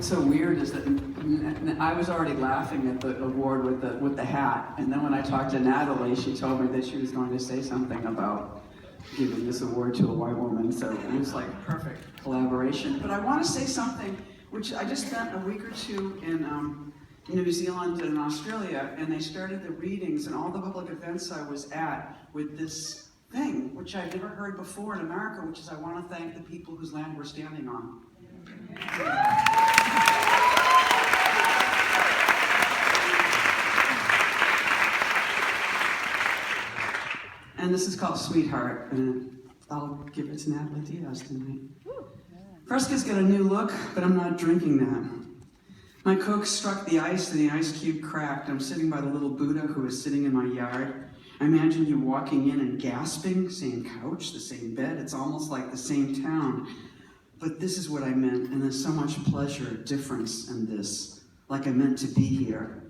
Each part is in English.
what's so weird is that I was already laughing at the award with the hat, and then when I talked to Natalie, she told me that she was going to say something about giving this award to a white woman, so it was like perfect collaboration. But I want to say something, which I just spent a week or two in New Zealand and Australia, and they started the readings and all the public events I was at with this thing, which I'd never heard before in America, which is I want to thank the people whose land we're standing on. And this is called Sweetheart, and I'll give it to Natalie Diaz tonight. Fresca's got a new look, but I'm not drinking that. My Coke struck the ice and the ice cube cracked. I'm sitting by the little Buddha who is sitting in my yard. I imagine you walking in and gasping, same couch, the same bed, it's almost like the same town. But this is what I meant, and there's so much pleasure, difference in this, like I meant to be here.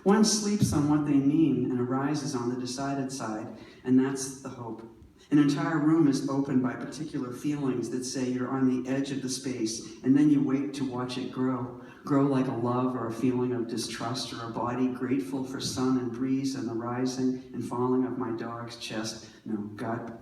One sleeps on what they mean and arises on the decided side, and that's the hope. An entire room is opened by particular feelings that say you're on the edge of the space, and then you wait to watch it grow. Grow like a love or a feeling of distrust or a body grateful for sun and breeze and the rising and falling of my dog's chest. No, God.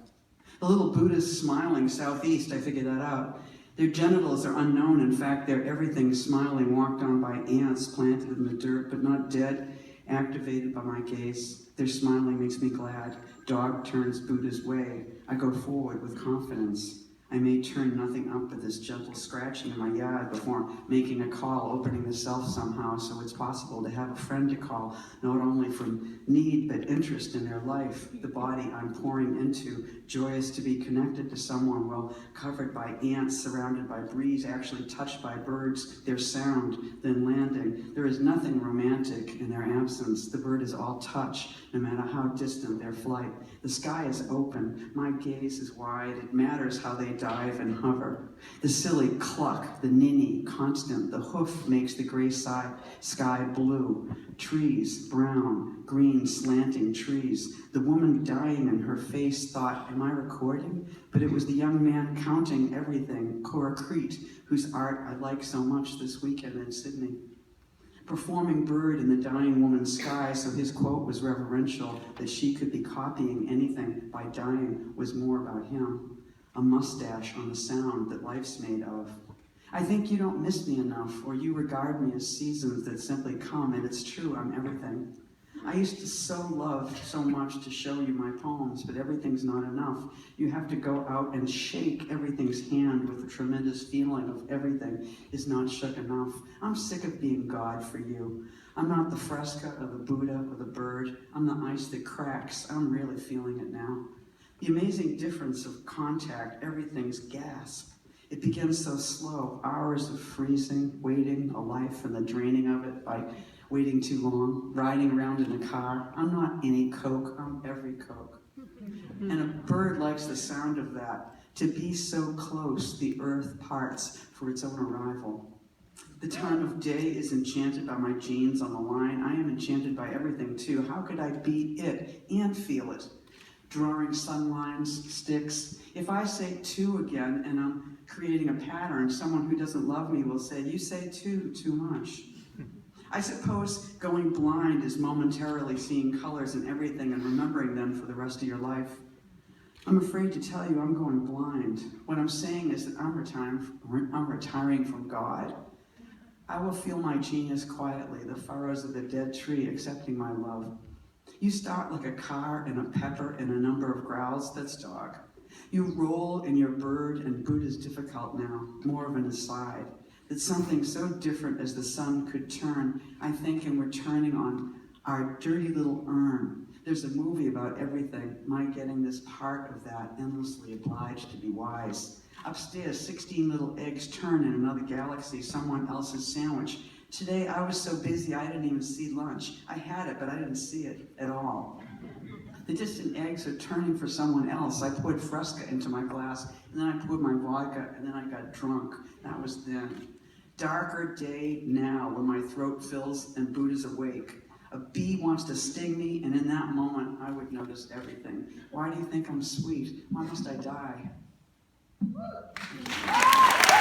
The little Buddha's smiling southeast, I figured that out. Their genitals are unknown. In fact, they're everything smiling, walked on by ants planted in the dirt, but not dead, activated by my gaze. Their smiling makes me glad. Dog turns Buddha's way. I go forward with confidence. I may turn nothing up but this gentle scratching in my yard before making a call, opening the self somehow so it's possible to have a friend to call, not only from need but interest in their life, the body I'm pouring into, joyous to be connected to someone, well, covered by ants, surrounded by breeze, actually touched by birds, their sound, then landing. There is nothing romantic in their absence. The bird is all touch, no matter how distant their flight. The sky is open. My gaze is wide. It matters how they dive and hover. The silly cluck, the ninny, constant, the hoof makes the gray sky blue. Trees, brown, green, slanting trees. The woman dying in her face thought, am I recording? But it was the young man counting everything, Cora Crete, whose art I like so much this weekend in Sydney. Performing bird in the dying woman's sky, so his quote was reverential, that she could be copying anything by dying was more about him. A mustache on the sound that life's made of. I think you don't miss me enough, or you regard me as seasons that simply come, and it's true, I'm everything. I used to love so much to show you my poems, but everything's not enough. You have to go out and shake everything's hand with the tremendous feeling of everything is not shook enough. I'm sick of being God for you. I'm not the Fresca or the Buddha or the bird. I'm the ice that cracks. I'm really feeling it now. The amazing difference of contact, everything's gasp. It begins so slow, hours of freezing, waiting, a life, and the draining of it by waiting too long, riding around in a car. I'm not any Coke, I'm every Coke. And a bird likes the sound of that. To be so close, the earth parts for its own arrival. The time of day is enchanted by my jeans on the line. I am enchanted by everything too. How could I be it and feel it? Drawing sun lines, sticks. If I say two again and I'm creating a pattern, someone who doesn't love me will say, you say two too much. I suppose going blind is momentarily seeing colors in everything and remembering them for the rest of your life. I'm afraid to tell you I'm going blind. What I'm saying is that I'm retiring from God. I will feel my genius quietly, the furrows of the dead tree accepting my love. You start like a car and a pepper and a number of growls, that's dog. You roll in your bird, and Buddha's difficult now, more of an aside. That something so different as the sun could turn, I think, and we're turning on our dirty little urn. There's a movie about everything, my getting this part of that, endlessly obliged to be wise. Upstairs, 16 little eggs turn in another galaxy, someone else's sandwich. Today I was so busy I didn't even see lunch. I had it, but I didn't see it at all. The distant eggs are turning for someone else. I poured Fresca into my glass, and then I poured my vodka, and then I got drunk. That was then. Darker day now, when my throat fills and Buddha's awake. A bee wants to sting me, and in that moment, I would notice everything. Why do you think I'm sweet? Why must I die?